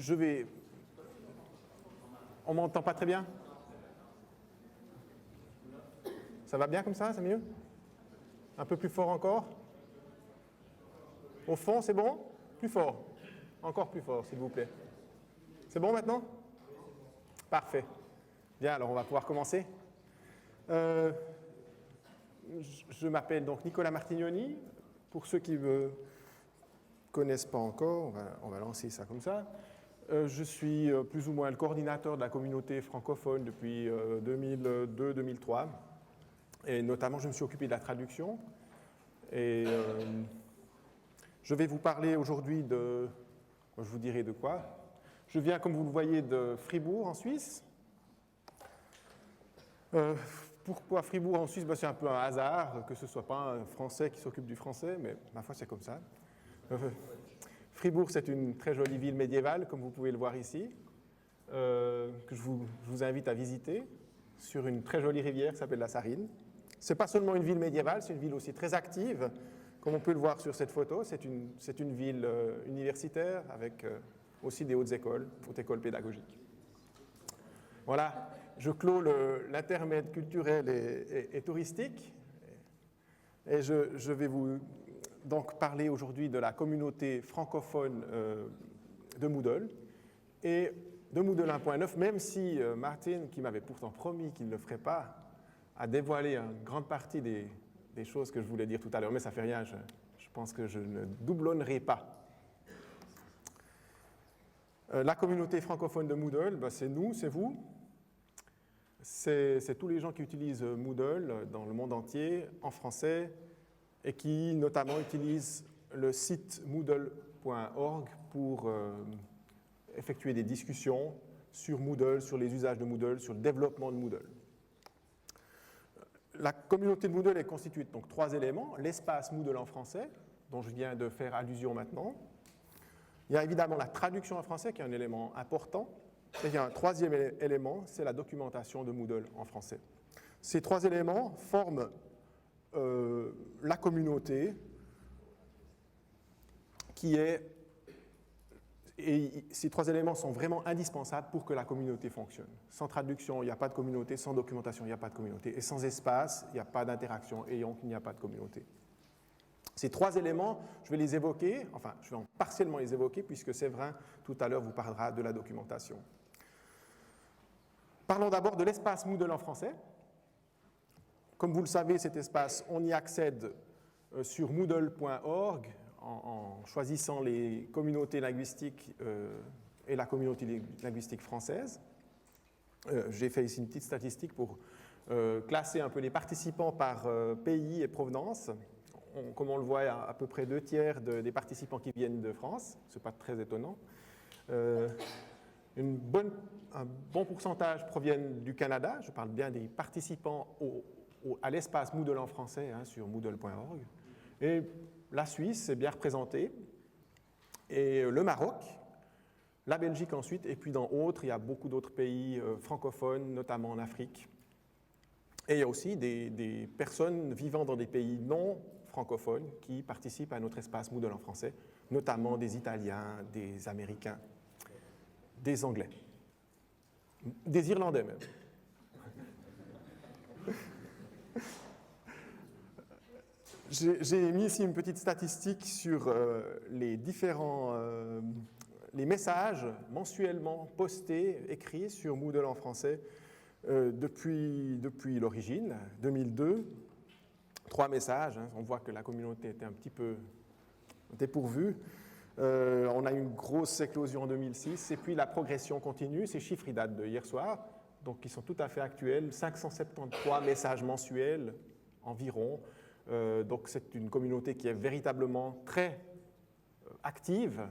je vais... On m'entend pas très bien? Ça va bien comme ça? C'est mieux? Un peu plus fort encore? Au fond, c'est bon? Plus fort. Encore plus fort, s'il vous plaît. C'est bon maintenant? Parfait. Bien, alors on va pouvoir commencer. Je m'appelle donc Nicolas Martignoni. Pour ceux qui ne me connaissent pas encore, on va lancer ça comme ça. Je suis plus ou moins le coordinateur de la communauté francophone depuis 2002-2003. Et notamment, je me suis occupé de la traduction. Et je vais vous parler aujourd'hui de... Je vous dirai de quoi. Je viens, comme vous le voyez, de Fribourg, en Suisse. Pourquoi Fribourg en Suisse? C'est un peu un hasard, que ce ne soit pas un Français qui s'occupe du français, mais ma foi, c'est comme ça. Fribourg, c'est une très jolie ville médiévale, comme vous pouvez le voir ici, que je vous invite à visiter, sur une très jolie rivière qui s'appelle la Sarine. Ce n'est pas seulement une ville médiévale, c'est une ville aussi très active, comme on peut le voir sur cette photo. C'est une ville universitaire avec aussi des hautes écoles pédagogiques. Voilà, je clôt l'intermède culturel et touristique. Et je vais vous donc parler aujourd'hui de la communauté francophone de Moodle et de Moodle 1.9, même si Martin, qui m'avait pourtant promis qu'il ne le ferait pas, a dévoilé une grande partie des choses que je voulais dire tout à l'heure, mais ça ne fait rien, je pense que je ne doublonnerai pas. La communauté francophone de Moodle, c'est nous, c'est vous. C'est tous les gens qui utilisent Moodle dans le monde entier, en français, et qui notamment utilisent le site moodle.org pour effectuer des discussions sur Moodle, sur les usages de Moodle, sur le développement de Moodle. La communauté de Moodle est constituée de donc 3 éléments. L'espace Moodle en français, dont je viens de faire allusion maintenant. Il y a évidemment la traduction en français, qui est un élément important. Et il y a un 3e élément, c'est la documentation de Moodle en français. Ces 3 éléments forment la communauté qui est... Et ces 3 éléments sont vraiment indispensables pour que la communauté fonctionne. Sans traduction, il n'y a pas de communauté. Sans documentation, il n'y a pas de communauté. Et sans espace, il n'y a pas d'interaction. Et donc, il n'y a pas de communauté. Ces 3 éléments, je vais les évoquer, enfin, je vais partiellement les évoquer, puisque Séverin, tout à l'heure, vous parlera de la documentation. Parlons d'abord de l'espace Moodle en français. Comme vous le savez, cet espace, on y accède sur moodle.org en choisissant les communautés linguistiques et la communauté linguistique française. J'ai fait ici une petite statistique pour classer un peu les participants par pays et provenance. Comme on le voit, il y a à peu près 2/3 des participants qui viennent de France. Ce n'est pas très étonnant. Un bon pourcentage proviennent du Canada. Je parle bien des participants à l'espace Moodle en français sur moodle.org. Et la Suisse est bien représentée. Et le Maroc, la Belgique ensuite, et puis dans autres, il y a beaucoup d'autres pays francophones, notamment en Afrique. Et il y a aussi des personnes vivant dans des pays non francophones qui participent à notre espace Moodle en français, notamment des Italiens, des Américains, des Anglais, des Irlandais même. J'ai mis ici une petite statistique sur les différents les messages mensuellement postés, écrits sur Moodle en français depuis l'origine, 2002. 3 messages, on voit que la communauté était un petit peu dépourvue. On a eu une grosse éclosion en 2006, et puis la progression continue. Ces chiffres ils datent de hier soir, donc ils sont tout à fait actuels. 573 messages mensuels environ. Donc c'est une communauté qui est véritablement très active.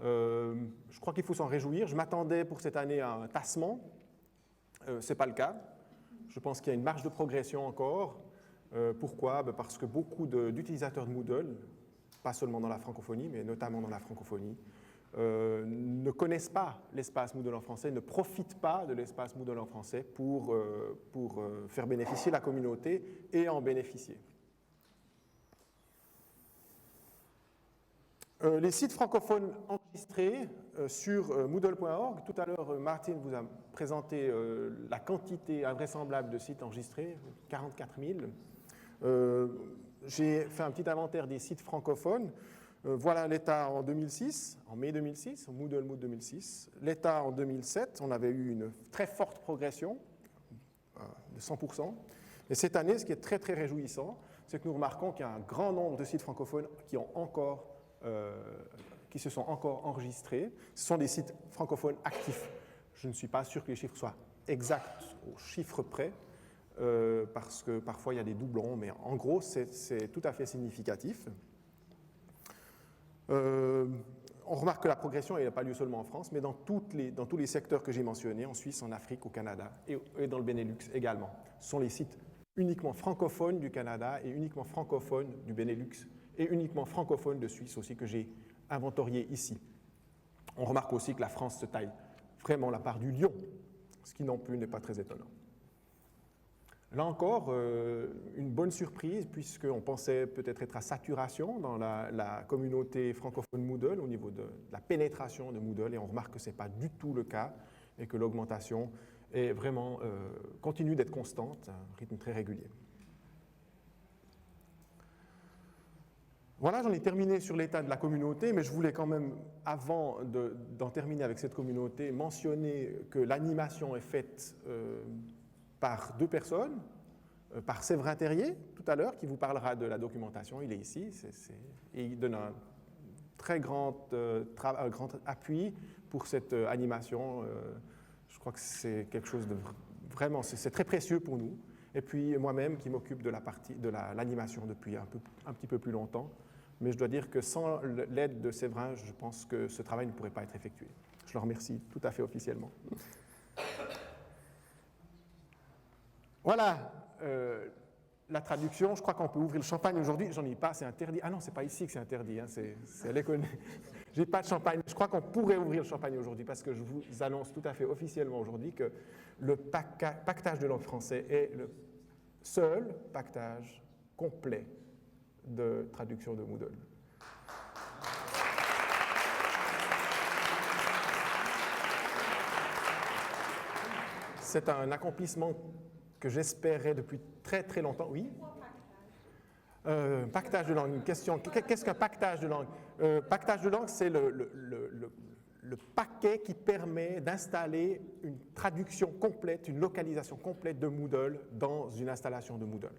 Je crois qu'il faut s'en réjouir. Je m'attendais pour cette année à un tassement. Ce n'est pas le cas. Je pense qu'il y a une marge de progression encore. Pourquoi? Parce que beaucoup d'utilisateurs de Moodle, pas seulement dans la francophonie, mais notamment dans la francophonie, ne connaissent pas l'espace Moodle en français, ne profitent pas de l'espace Moodle en français pour faire bénéficier la communauté et en bénéficier. Les sites francophones enregistrés sur Moodle.org. Tout à l'heure, Martin vous a présenté la quantité invraisemblable de sites enregistrés, 44 000. J'ai fait un petit inventaire des sites francophones. Voilà l'état en 2006, en mai 2006, au Moodle 2006. L'état en 2007, on avait eu une très forte progression de 100%. Et cette année, ce qui est très très réjouissant, c'est que nous remarquons qu'il y a un grand nombre de sites francophones qui se sont encore enregistrés. Ce sont des sites francophones actifs. Je ne suis pas sûr que les chiffres soient exacts au chiffre près, parce que parfois il y a des doublons, mais en gros, c'est tout à fait significatif. On remarque que la progression n'a pas lieu seulement en France, mais dans tous les secteurs que j'ai mentionnés, en Suisse, en Afrique, au Canada et dans le Benelux également. Ce sont les sites uniquement francophones du Canada et uniquement francophones du Benelux et uniquement francophones de Suisse aussi que j'ai inventorié ici. On remarque aussi que la France se taille vraiment la part du lion, ce qui non plus n'est pas très étonnant. Là encore, une bonne surprise, puisqu'on pensait peut-être être à saturation dans la communauté francophone Moodle au niveau de la pénétration de Moodle, et on remarque que ce n'est pas du tout le cas, et que l'augmentation est vraiment, continue d'être constante, à un rythme très régulier. Voilà, j'en ai terminé sur l'état de la communauté, mais je voulais quand même, avant d'en terminer avec cette communauté, mentionner que l'animation est faite par deux personnes, par Séverin Terrier, tout à l'heure, qui vous parlera de la documentation. Il est ici, et il donne un très grand appui pour cette animation. Je crois que c'est quelque chose de vraiment, c'est très précieux pour nous. Et puis moi-même qui m'occupe de l'animation depuis un petit peu plus longtemps. Mais je dois dire que sans l'aide de Séverin, je pense que ce travail ne pourrait pas être effectué. Je le remercie tout à fait officiellement. Voilà la traduction. Je crois qu'on peut ouvrir le champagne aujourd'hui. J'en ai pas, c'est interdit. Ah non, c'est pas ici que c'est interdit. Hein, c'est à l'école. J'ai pas de champagne. Je crois qu'on pourrait ouvrir le champagne aujourd'hui parce que je vous annonce tout à fait officiellement aujourd'hui que le pactage de langue français est le seul pactage complet de traduction de Moodle. C'est un accomplissement que j'espérais depuis très très longtemps. Oui. Pactage de langue, une question. Qu'est-ce qu'un pactage de langue? Pactage de langue, c'est le paquet qui permet d'installer une traduction complète, une localisation complète de Moodle dans une installation de Moodle.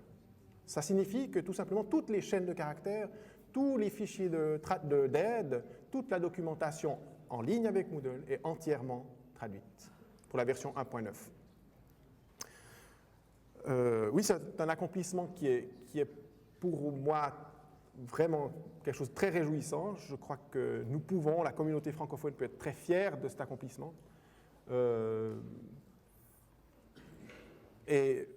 Ça signifie que tout simplement toutes les chaînes de caractères, tous les fichiers d'aide, toute la documentation en ligne avec Moodle est entièrement traduite pour la version 1.9. Oui, c'est un accomplissement qui est pour moi vraiment quelque chose de très réjouissant. Je crois que nous pouvons, la communauté francophone peut être très fière de cet accomplissement. Et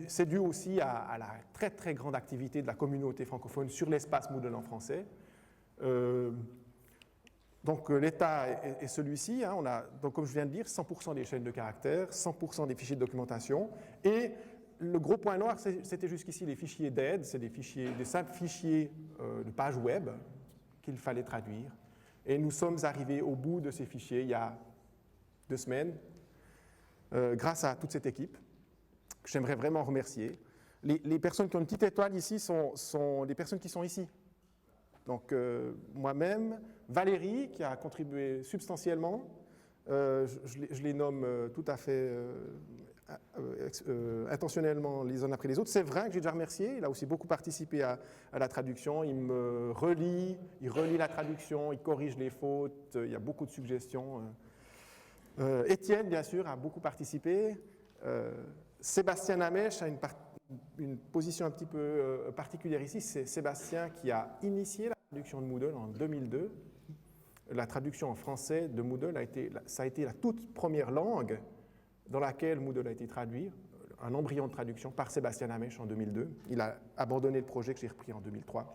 c'est dû aussi à la très très grande activité de la communauté francophone sur l'espace Moodle en français. Donc l'état est celui-ci, hein, on a, donc, comme je viens de dire, 100% des chaînes de caractères, 100% des fichiers de documentation, et le gros point noir, c'était jusqu'ici les fichiers d'aide, c'est des simples fichiers de pages web qu'il fallait traduire, et nous sommes arrivés au bout de ces fichiers il y a 2 semaines, grâce à toute cette équipe, que j'aimerais vraiment remercier. Les personnes qui ont une petite étoile ici sont les personnes qui sont ici. Donc moi-même, Valérie, qui a contribué substantiellement, je les nomme tout à fait intentionnellement les uns après les autres. Séverin, que j'ai déjà remercié, il a aussi beaucoup participé à la traduction, il relit la traduction, il corrige les fautes, il y a beaucoup de suggestions. Étienne, bien sûr, a beaucoup participé. Sébastien Namèche a une position un petit peu particulière ici. C'est Sébastien qui a initié la traduction de Moodle en 2002. La traduction en français de Moodle ça a été la toute première langue dans laquelle Moodle a été traduit, un embryon de traduction par Sébastien Namèche en 2002. Il a abandonné le projet que j'ai repris en 2003.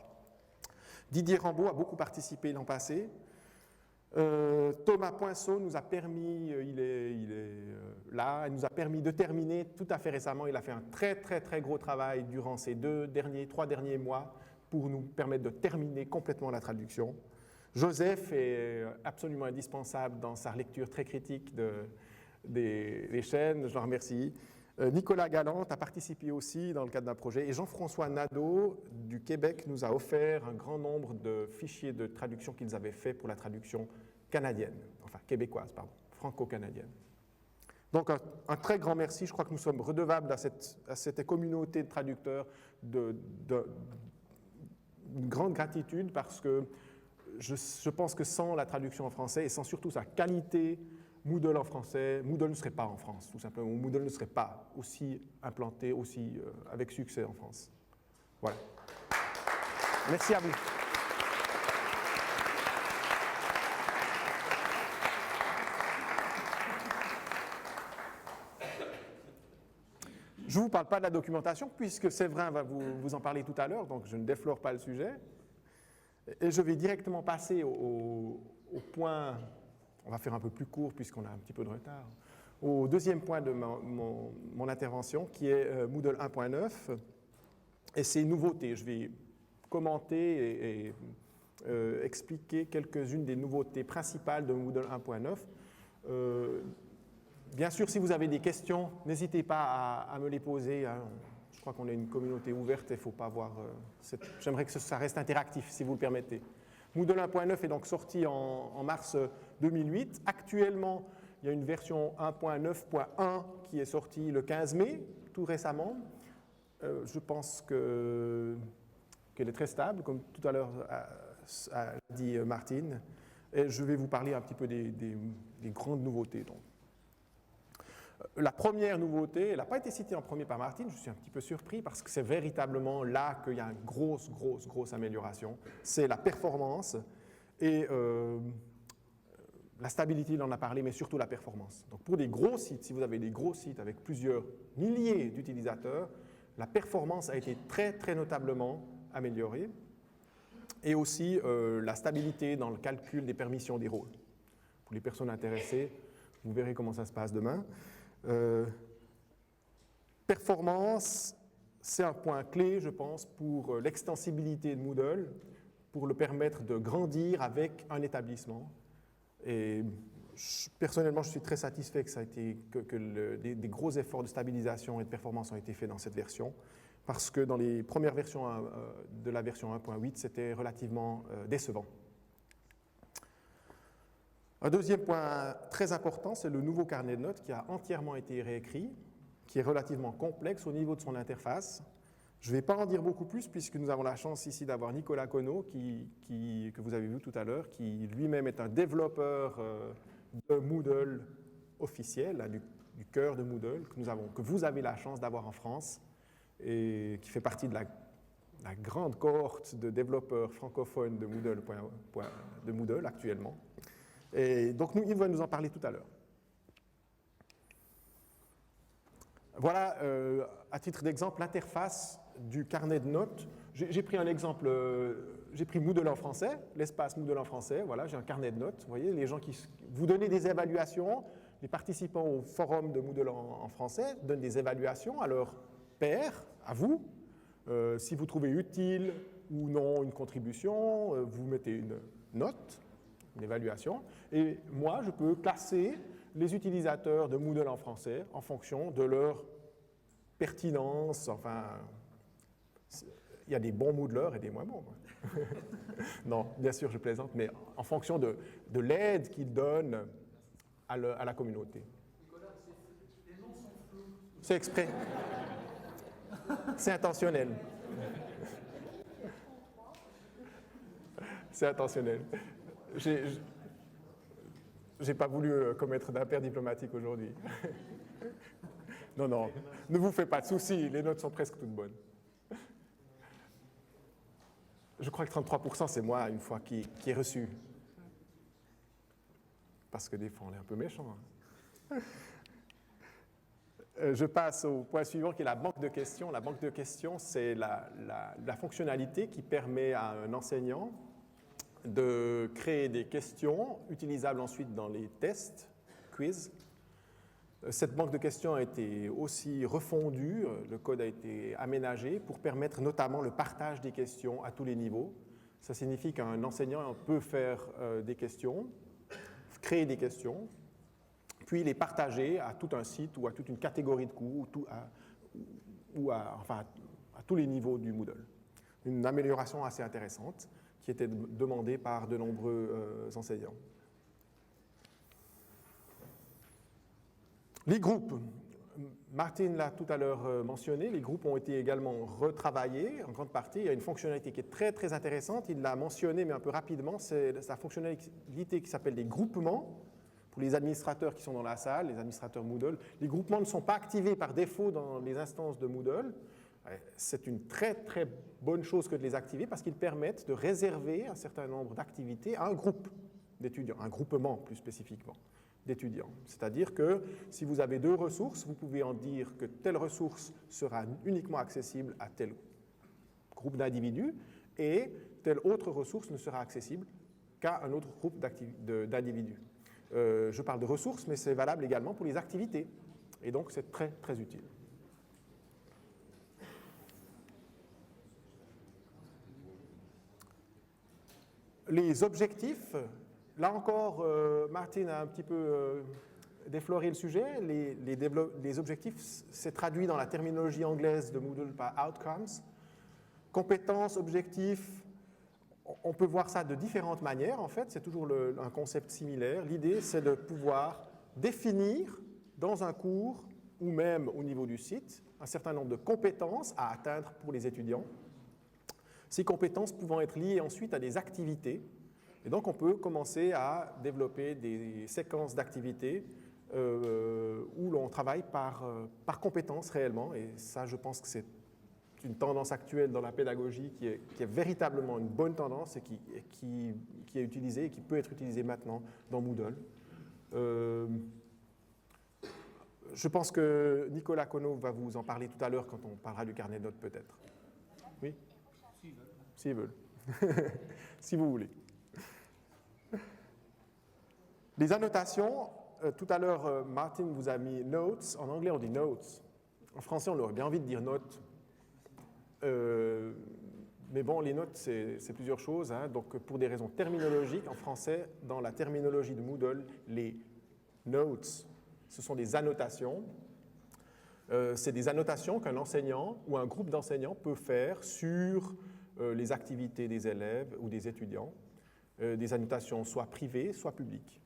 Didier Rambaud a beaucoup participé l'an passé. Thomas Poinceau nous a permis, il est là, il nous a permis de terminer tout à fait récemment. Il a fait un très très très gros travail durant ces 3 derniers mois pour nous permettre de terminer complètement la traduction. Joseph est absolument indispensable dans sa lecture très critique des chaînes, je le remercie. Nicolas Galante a participé aussi dans le cadre d'un projet, et Jean-François Nadeau du Québec nous a offert un grand nombre de fichiers de traduction qu'ils avaient faits pour la traduction canadienne, enfin québécoise, pardon, franco-canadienne. Donc un très grand merci, je crois que nous sommes redevables à cette communauté de traducteurs une grande gratitude, parce que je pense que sans la traduction en français et sans surtout sa qualité, Moodle en français, Moodle ne serait pas en France, tout simplement. Moodle ne serait pas aussi implanté, aussi avec succès en France. Voilà. Merci à vous. Je ne vous parle pas de la documentation, puisque Séverin va vous en parler tout à l'heure, donc je ne déflore pas le sujet. Et je vais directement passer au point, on va faire un peu plus court puisqu'on a un petit peu de retard, au deuxième point de mon intervention, qui est Moodle 1.9 et ses nouveautés. Je vais commenter et expliquer quelques-unes des nouveautés principales de Moodle 1.9. Bien sûr, si vous avez des questions, n'hésitez pas à me les poser. Hein. Je crois qu'on est une communauté ouverte et il ne faut pas avoir... J'aimerais que ça reste interactif, si vous le permettez. Moodle 1.9 est donc sorti en mars 2008. Actuellement, il y a une version 1.9.1 qui est sortie le 15 mai, tout récemment. Je pense qu'elle est très stable, comme tout à l'heure a dit Martine. Et je vais vous parler un petit peu des grandes nouveautés. Donc. La première nouveauté, elle n'a pas été citée en premier par Martine, je suis un petit peu surpris parce que c'est véritablement là qu'il y a une grosse amélioration. C'est la performance et la stabilité, il en a parlé, mais surtout la performance. Donc pour des gros sites, si vous avez des gros sites avec plusieurs milliers d'utilisateurs, la performance a été très notablement améliorée. Et aussi la stabilité dans le calcul des permissions des rôles. Pour les personnes intéressées, vous verrez comment ça se passe demain. Performance, c'est un point clé, je pense, pour l'extensibilité de Moodle, pour le permettre de grandir avec un établissement. Et personnellement, je suis très satisfait que des gros efforts de stabilisation et de performance ont été faits dans cette version, parce que dans les premières versions de la version 1.8, c'était relativement décevant. Un deuxième point très important, c'est le nouveau carnet de notes qui a entièrement été réécrit, qui est relativement complexe au niveau de son interface. Je ne vais pas en dire beaucoup plus puisque nous avons la chance ici d'avoir Nicolas Conneau, que vous avez vu tout à l'heure, qui lui-même est un développeur de Moodle officiel, hein, du cœur de Moodle, que vous avez la chance d'avoir en France et qui fait partie de la grande cohorte de développeurs francophones de Moodle actuellement. Et donc, il va nous en parler tout à l'heure. Voilà, à titre d'exemple, l'interface du carnet de notes. J'ai pris un exemple, j'ai pris Moodle en français, l'espace Moodle en français, voilà, j'ai un carnet de notes. Vous voyez, les gens qui vous donnez des évaluations, les participants au forum de Moodle en français donnent des évaluations à leurs pairs, à vous. Si vous trouvez utile ou non une contribution, vous mettez une note, une évaluation, et moi, je peux classer les utilisateurs de Moodle en français en fonction de leur pertinence. Enfin, il y a des bons Moodleurs et des moins bons. Non, bien sûr, je plaisante, mais en fonction de l'aide qu'ils donnent à la communauté. Nicolas, les noms sont flous. C'est exprès. C'est intentionnel. C'est intentionnel. J'ai pas voulu commettre d'impair diplomatique aujourd'hui. Non, ne vous faites pas de soucis, les notes sont presque toutes bonnes. Je crois que 33%, c'est moi, une fois, qui est reçu. Parce que des fois, on est un peu méchant. Hein. Je passe au point suivant, qui est la banque de questions. La banque de questions, c'est la fonctionnalité qui permet à un enseignant de créer des questions utilisables ensuite dans les tests, quiz, Cette banque de questions a été aussi refondue, le code a été aménagé pour permettre notamment le partage des questions à tous les niveaux. Ça signifie qu'un enseignant peut faire des questions, créer des questions, puis les partager à tout un site ou à toute une catégorie de cours à tous les niveaux du Moodle. Une amélioration assez intéressante qui était demandée par de nombreux enseignants. Les groupes, Martin l'a tout à l'heure mentionné, les groupes ont été également retravaillés en grande partie. Il y a une fonctionnalité qui est très très intéressante, il l'a mentionné mais un peu rapidement, c'est la fonctionnalité qui s'appelle les groupements. Pour les administrateurs qui sont dans la salle, les administrateurs Moodle, les groupements ne sont pas activés par défaut dans les instances de Moodle. C'est une très très bonne chose que de les activer parce qu'ils permettent de réserver un certain nombre d'activités à un groupe d'étudiants, un groupement plus spécifiquement d'étudiants. C'est-à-dire que si vous avez 2 ressources, vous pouvez en dire que telle ressource sera uniquement accessible à tel groupe d'individus et telle autre ressource ne sera accessible qu'à un autre groupe d'individus. Je parle de ressources, mais c'est valable également pour les activités. Et donc, c'est très, très utile. Les objectifs, là encore, Martin a un petit peu défloré le sujet. Les objectifs, c'est traduit dans la terminologie anglaise de Moodle par outcomes. Compétences, objectifs, on peut voir ça de différentes manières, en fait, c'est toujours un concept similaire. L'idée, c'est de pouvoir définir dans un cours, ou même au niveau du site, un certain nombre de compétences à atteindre pour les étudiants. Ces compétences pouvant être liées ensuite à des activités. Et donc, on peut commencer à développer des séquences d'activités où l'on travaille par compétences réellement. Et ça, je pense que c'est une tendance actuelle dans la pédagogie qui est véritablement une bonne tendance et qui est utilisée et qui peut être utilisée maintenant dans Moodle. Je pense que Nicolas Conneau va vous en parler tout à l'heure quand on parlera du carnet de notes peut-être. Oui ? S'ils veulent. Si vous voulez. Les annotations, tout à l'heure Martin vous a mis notes, en anglais on dit notes, en français on aurait bien envie de dire notes. Mais bon, les notes, c'est plusieurs choses. Hein. Donc, pour des raisons terminologiques, en français, dans la terminologie de Moodle, les notes, ce sont des annotations. C'est des annotations qu'un enseignant ou un groupe d'enseignants peut faire sur les activités des élèves ou des étudiants. Des annotations soit privées, soit publiques.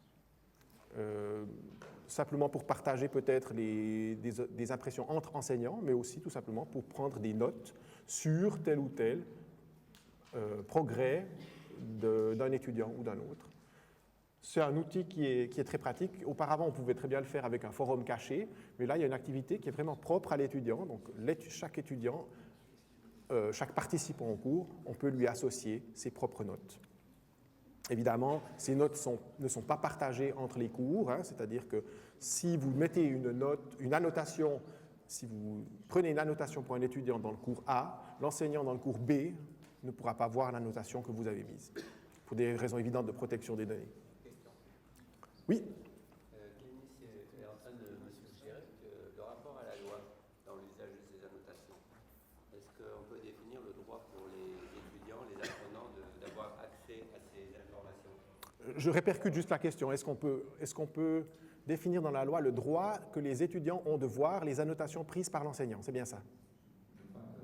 Simplement pour partager peut-être des impressions entre enseignants, mais aussi tout simplement pour prendre des notes sur tel ou tel progrès d'un étudiant ou d'un autre. C'est un outil qui est très pratique. Auparavant, on pouvait très bien le faire avec un forum caché, mais là, il y a une activité qui est vraiment propre à l'étudiant. Donc, chaque étudiant, chaque participant au cours, on peut lui associer ses propres notes. Évidemment, ces notes ne sont pas partagées entre les cours, hein, c'est-à-dire que si vous mettez une annotation, si vous prenez une annotation pour un étudiant dans le cours A, l'enseignant dans le cours B ne pourra pas voir l'annotation que vous avez mise, pour des raisons évidentes de protection des données. Question. Oui. Kénis est en train de me suggérer que le rapport à la loi dans l'usage de ces annotations, est-ce qu'on peut définir le droit pour les étudiants, les apprenants, d'avoir accès à ces informations? Je répercute juste la question. Est-ce qu'on peut définir dans la loi le droit que les étudiants ont de voir les annotations prises par l'enseignant? C'est bien ça? Je crois que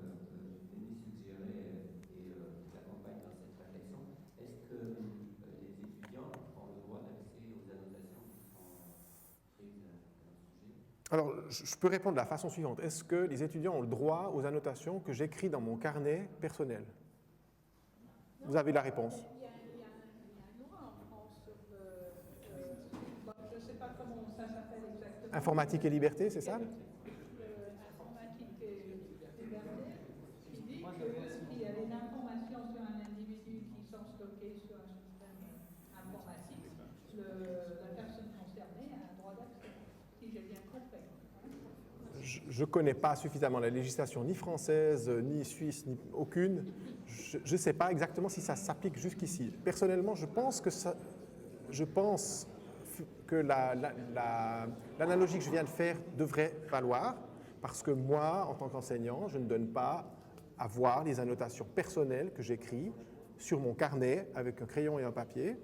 Kénis suggérait et l'accompagne dans cette réflexion. Est-ce que les étudiants ont le droit d'accès aux annotations qui sont prises dans le sujet? Alors, je peux répondre de la façon suivante. Est-ce que les étudiants ont le droit aux annotations que j'écris dans mon carnet personnel? Vous avez la réponse. Il y a une loi en France sur je ne sais pas comment ça s'appelle exactement. Informatique et liberté, c'est ça? Informatique et liberté, qui dit que s'il y a des informations sur un individu qui sont stockées sur un système informatique, la personne concernée a un droit d'accès, si j'ai bien compris. Je ne connais pas suffisamment la législation ni française, ni suisse, ni aucune. Je ne sais pas exactement si ça s'applique jusqu'ici. Personnellement, je pense l'analogie que je viens de faire devrait valoir, parce que moi, en tant qu'enseignant, je ne donne pas à voir les annotations personnelles que j'écris sur mon carnet avec un crayon et un papier.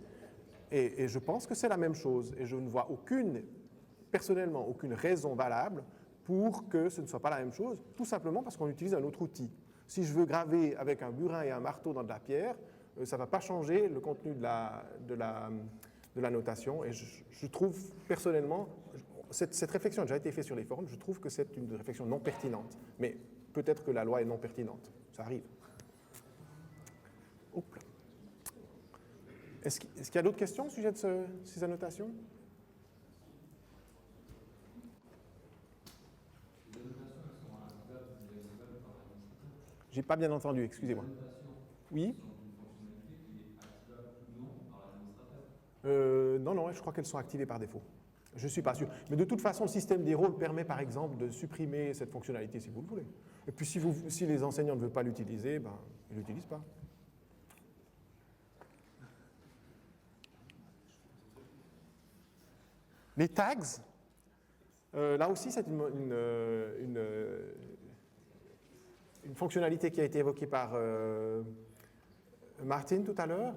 Et je pense que c'est la même chose. Et je ne vois personnellement, aucune raison valable pour que ce ne soit pas la même chose, tout simplement parce qu'on utilise un autre outil. Si je veux graver avec un burin et un marteau dans de la pierre, ça ne va pas changer le contenu de la notation. Et je trouve personnellement, cette réflexion a déjà été faite sur les forums, je trouve que c'est une réflexion non pertinente. Mais peut-être que la loi est non pertinente. Ça arrive. Hop là. Est-ce qu'il y a d'autres questions au sujet de ces annotations? Je n'ai pas bien entendu, excusez-moi. Oui? Non, je crois qu'elles sont activées par défaut. Je ne suis pas sûr. Mais de toute façon, le système des rôles permet par exemple de supprimer cette fonctionnalité si vous le voulez. Et puis si les enseignants ne veulent pas l'utiliser, ben, ils ne l'utilisent pas. Les tags, là aussi c'est une fonctionnalité qui a été évoquée par Martin tout à l'heure.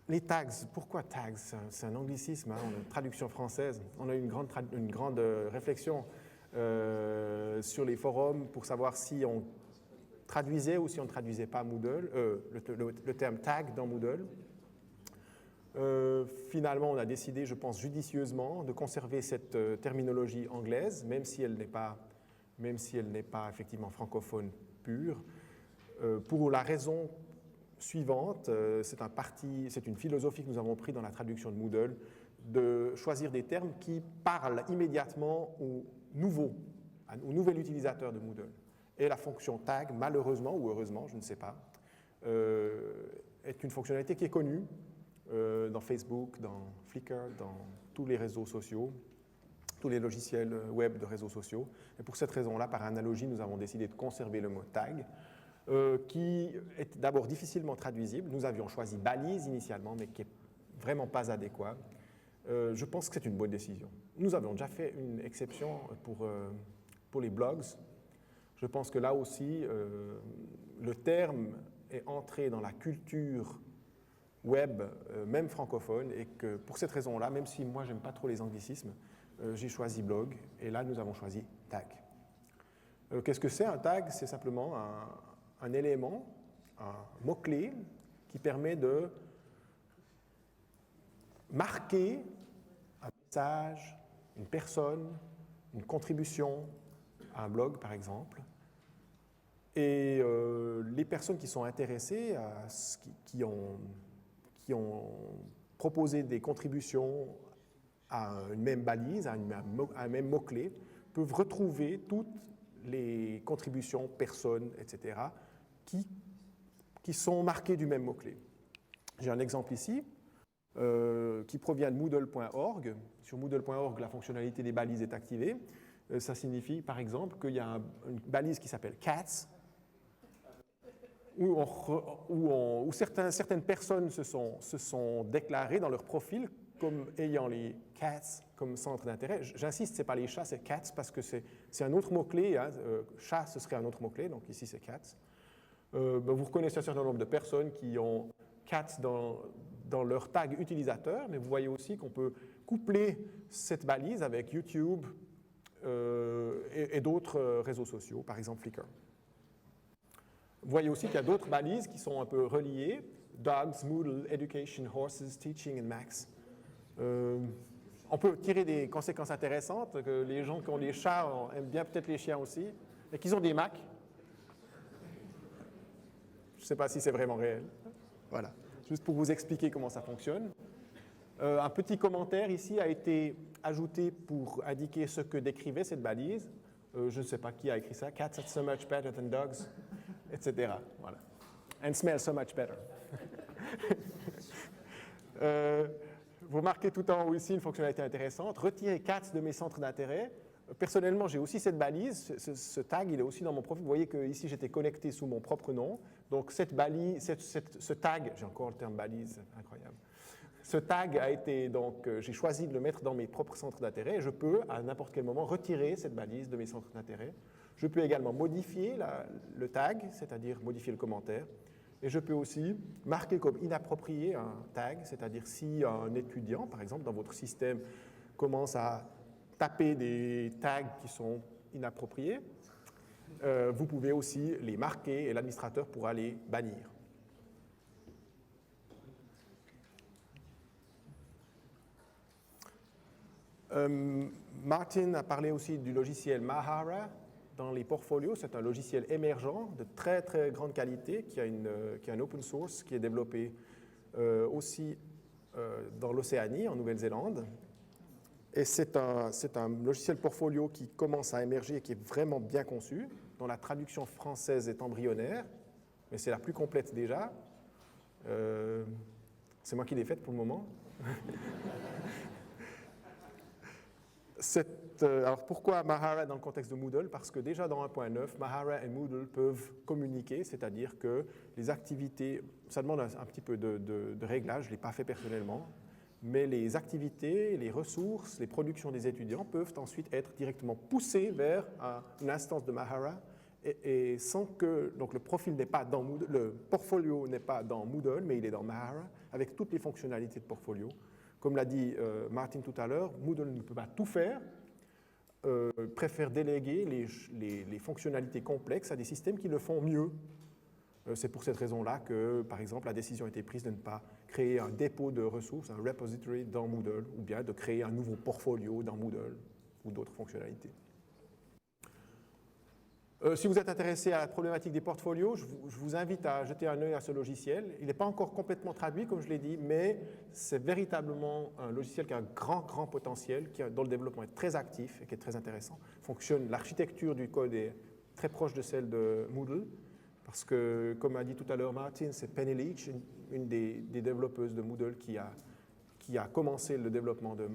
Les tags, pourquoi tags? C'est un anglicisme, hein, on a une traduction française. On a eu une grande réflexion sur les forums pour savoir si on traduisait ou si on ne traduisait pas Moodle, le terme tag dans Moodle. Finalement, on a décidé, je pense judicieusement, de conserver cette terminologie anglaise, même si elle n'est pas effectivement francophone pure, pour la raison suivante, c'est une philosophie que nous avons prise dans la traduction de Moodle, de choisir des termes qui parlent immédiatement au nouvel utilisateur de Moodle. Et la fonction tag, malheureusement ou heureusement, je ne sais pas, est une fonctionnalité qui est connue dans Facebook, dans Flickr, dans tous les réseaux sociaux, tous les logiciels web de réseaux sociaux. Et pour cette raison-là, par analogie, nous avons décidé de conserver le mot tag, qui est d'abord difficilement traduisible. Nous avions choisi balise initialement, mais qui n'est vraiment pas adéquat. Je pense que c'est une bonne décision. Nous avions déjà fait une exception pour les blogs. Je pense que là aussi, le terme est entré dans la culture web, même francophone, et que pour cette raison-là, même si moi j'aime pas trop les anglicismes, j'ai choisi blog, et là nous avons choisi tag. Qu'est-ce que c'est un tag? C'est simplement un élément, un mot-clé qui permet de marquer un message, une personne, une contribution à un blog par exemple. Et les personnes qui sont intéressées, qui ont proposé des contributions à une même balise, à un même mot-clé, peuvent retrouver toutes les contributions, personnes, etc., qui sont marquées du même mot-clé. J'ai un exemple ici qui provient de Moodle.org. Sur Moodle.org, la fonctionnalité des balises est activée. Ça signifie, par exemple, qu'il y a une balise qui s'appelle cats, où certaines personnes se sont déclarées dans leur profil comme ayant les cats comme centre d'intérêt. J'insiste, ce n'est pas les chats, c'est cats, parce que c'est un autre mot-clé. Hein. Chat, ce serait un autre mot-clé, donc ici c'est cats. Vous reconnaissez un certain nombre de personnes qui ont cats dans leur tag utilisateur, mais vous voyez aussi qu'on peut coupler cette balise avec YouTube et d'autres réseaux sociaux, par exemple Flickr. Vous voyez aussi qu'il y a d'autres balises qui sont un peu reliées. Dogs, Moodle, Education, Horses, Teaching and Max. On peut tirer des conséquences intéressantes, que les gens qui ont des chats aiment bien peut-être les chiens aussi, et qu'ils ont des Macs. Je ne sais pas si c'est vraiment réel. Voilà, juste pour vous expliquer comment ça fonctionne. Un petit commentaire ici a été ajouté pour indiquer ce que décrivait cette balise. Je ne sais pas qui a écrit ça. Cats are so much better than dogs, etc. Voilà. And smell so much better. Vous remarquez tout en haut ici une fonctionnalité intéressante. Retirer cats de mes centres d'intérêt. Personnellement, j'ai aussi cette balise. Ce tag, il est aussi dans mon profil. Vous voyez que ici, j'étais connecté sous mon propre nom. Donc, cette balise, ce tag, j'ai encore le terme balise, incroyable. Ce tag a été donc, j'ai choisi de le mettre dans mes propres centres d'intérêt et je peux à n'importe quel moment retirer cette balise de mes centres d'intérêt. Je peux également modifier le tag, c'est-à-dire modifier le commentaire. Et je peux aussi marquer comme inapproprié un tag, c'est-à-dire si un étudiant, par exemple, dans votre système, commence à taper des tags qui sont inappropriés, vous pouvez aussi les marquer et l'administrateur pourra les bannir. Martin a parlé aussi du logiciel Mahara dans les portfolios. C'est un logiciel émergent de très très grande qualité qui a un open source qui est développé aussi dans l'Océanie, en Nouvelle-Zélande. Et c'est un logiciel portfolio qui commence à émerger et qui est vraiment bien conçu, dont la traduction française est embryonnaire, mais c'est la plus complète déjà. C'est moi qui l'ai faite pour le moment. Alors pourquoi Mahara dans le contexte de Moodle? Parce que déjà dans 1.9, Mahara et Moodle peuvent communiquer, c'est-à-dire que les activités, ça demande un petit peu de réglage, je ne l'ai pas fait personnellement, mais les activités, les ressources, les productions des étudiants peuvent ensuite être directement poussées vers une instance de Mahara et sans que donc le profil n'est pas dans Moodle, le portfolio n'est pas dans Moodle, mais il est dans Mahara avec toutes les fonctionnalités de portfolio. Comme l'a dit Martin tout à l'heure, Moodle ne peut pas tout faire, préfère déléguer les fonctionnalités complexes à des systèmes qui le font mieux. C'est pour cette raison-là que, par exemple, la décision a été prise de ne pas créer un dépôt de ressources, un repository dans Moodle, ou bien de créer un nouveau portfolio dans Moodle, ou d'autres fonctionnalités. Si vous êtes intéressé à la problématique des portfolios, je vous invite à jeter un œil à ce logiciel. Il n'est pas encore complètement traduit, comme je l'ai dit, mais c'est véritablement un logiciel qui a un grand potentiel, dont le développement est très actif et qui est très intéressant. L'architecture du code est très proche de celle de Moodle, parce que, comme a dit tout à l'heure Martin, c'est Penny Leach, une des développeuses de Moodle, qui a commencé le développement de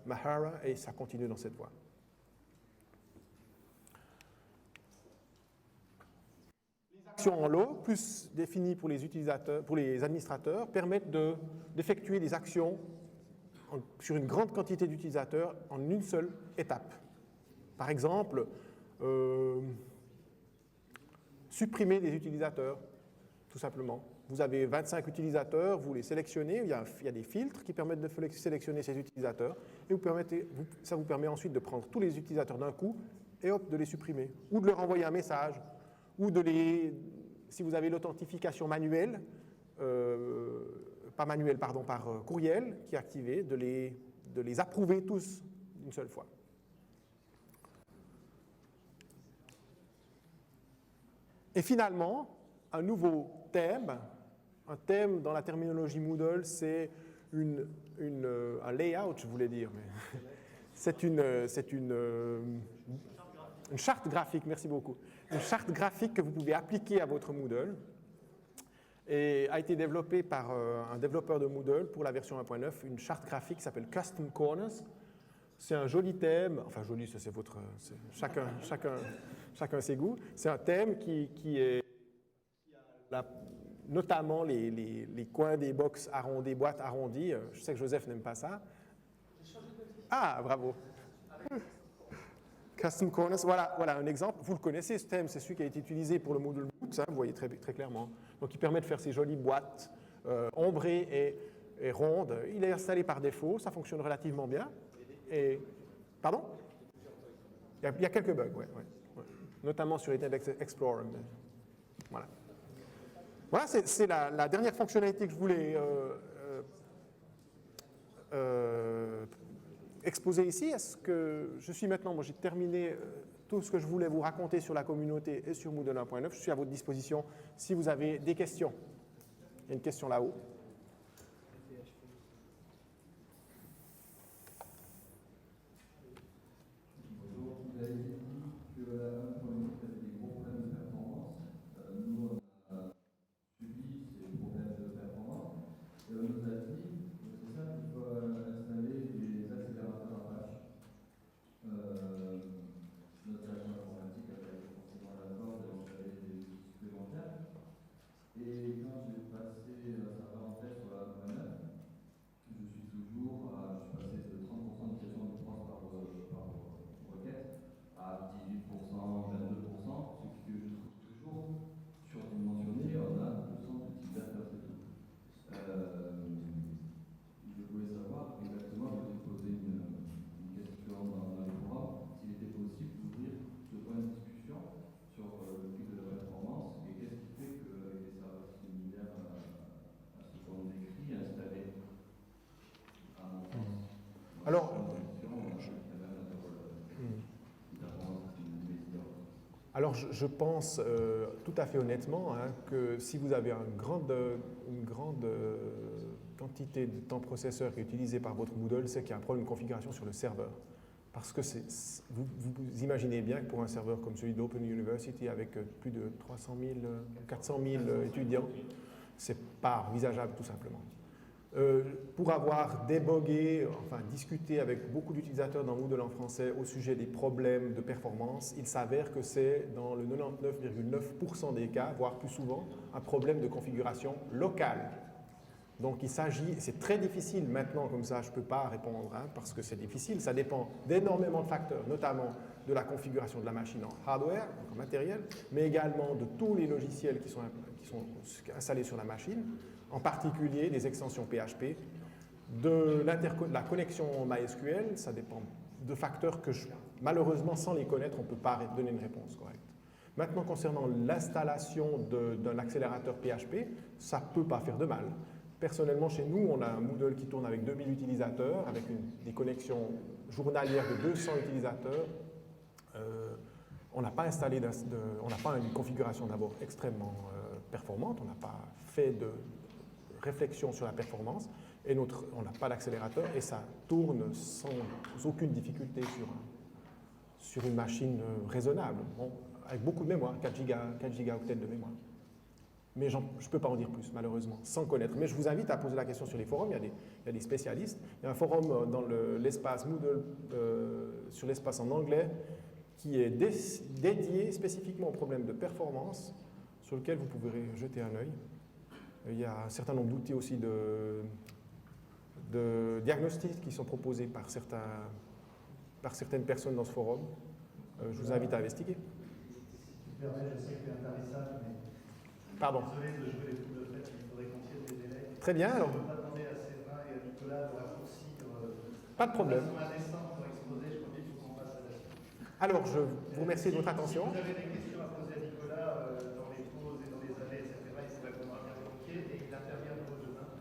Mahara, et ça continue dans cette voie. En lot, plus définies pour les utilisateurs, pour les administrateurs, permettent d'effectuer des actions sur une grande quantité d'utilisateurs en une seule étape. Par exemple, supprimer des utilisateurs, tout simplement. Vous avez 25 utilisateurs, vous les sélectionnez, il y a des filtres qui permettent de sélectionner ces utilisateurs, et ça vous permet ensuite de prendre tous les utilisateurs d'un coup et hop, de les supprimer, ou de leur envoyer un message, ou si vous avez l'authentification manuelle, par courriel qui est activé, de les approuver tous d'une seule fois. Et finalement, un nouveau thème, un thème dans la terminologie Moodle, c'est un layout, je voulais dire, mais c'est une charte graphique, merci beaucoup. Une charte graphique que vous pouvez appliquer à votre Moodle et a été développée par un développeur de Moodle pour la version 1.9, une charte graphique qui s'appelle Custom Corners. C'est un joli thème, enfin joli, ça c'est chacun ses goûts. C'est un thème qui a notamment les coins des box arrondis, boîtes arrondies. Je sais que Joseph n'aime pas ça. Ah, bravo. Custom Corners, voilà un exemple. Vous le connaissez, ce thème, c'est celui qui a été utilisé pour le Moodle Boot, vous voyez très clairement. Donc, il permet de faire ces jolies boîtes ombrées et rondes. Il est installé par défaut, ça fonctionne relativement bien. Pardon ? Il y a quelques bugs, ouais. Notamment sur Internet Explorer. Voilà, c'est la dernière fonctionnalité que je voulais exposé ici. Est-ce que je suis maintenant, j'ai terminé tout ce que je voulais vous raconter sur la communauté et sur Moodle 1.9. Je suis à votre disposition si vous avez des questions. Il y a une question là-haut. Bonjour, vous avez dit que la 1.9 avait des gros problèmes de performance. Nous, on a subi ces problèmes de performance et on nous a dit c'est ça qu'il faut installer des accélérateurs Apache. Notre agent informatique avait forcément l'accord d'installer des outils supplémentaires. Et quand j'ai passé sa parenthèse sur la 1.9, je Alors, alors je pense tout à fait honnêtement que si vous avez une grande quantité de temps processeur qui est utilisé par votre Moodle, c'est qu'il y a un problème de configuration sur le serveur. Parce que vous imaginez bien que pour un serveur comme celui d'Open University avec plus de 300 000, 400 000 étudiants, c'est pas envisageable tout simplement. Pour avoir débogué, enfin discuté avec beaucoup d'utilisateurs dans Moodle en français au sujet des problèmes de performance, il s'avère que c'est dans le 99,9% des cas, voire plus souvent, un problème de configuration locale. Donc il s'agit, c'est très difficile maintenant comme ça, je ne peux pas répondre parce que c'est difficile, ça dépend d'énormément de facteurs, notamment de la configuration de la machine en hardware, donc en matériel, mais également de tous les logiciels qui sont installés sur la machine, en particulier des extensions PHP, de la connexion MySQL, ça dépend de facteurs que malheureusement sans les connaître, on ne peut pas donner une réponse correcte. Maintenant concernant l'installation d'un accélérateur PHP, ça ne peut pas faire de mal. Personnellement, chez nous, on a un Moodle qui tourne avec 2000 utilisateurs, avec des connexions journalières de 200 utilisateurs. On n'a pas installé, on n'a pas une configuration d'abord extrêmement performante, on n'a pas fait de réflexion sur la performance, et on n'a pas d'accélérateur, et ça tourne sans aucune difficulté sur une machine raisonnable, bon, avec beaucoup de mémoire, 4 gigaoctets de mémoire. Mais je ne peux pas en dire plus, malheureusement, sans connaître. Mais je vous invite à poser la question sur les forums, il y a des spécialistes. Il y a un forum dans l'espace Moodle, sur l'espace en anglais, qui est dédié spécifiquement aux problèmes de performance, sur lequel vous pouvez jeter un œil. Il y a un certain nombre d'outils aussi de diagnostics qui sont proposés par certaines personnes dans ce forum. Je vous invite à investiguer. Je sais que tu es intarissable, mais pardon. Désolé de jouer les fous de fait, il faudrait qu'on tienne des délais. Très bien. Alors. Je ne peux pas demander à Séverin et à Nicolas de raccourcir. Pas de problème. De façon indécente pour exposer, je crois qu'il faut qu'on passe à la suite. Alors, je vous remercie de votre attention. Si vous avez des questions à poser à Nicolas dans les pauses et dans les allées, etc., il vous répondra bien volontiers et il intervient de demain.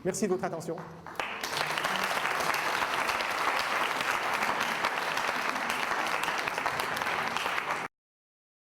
Merci de votre attention.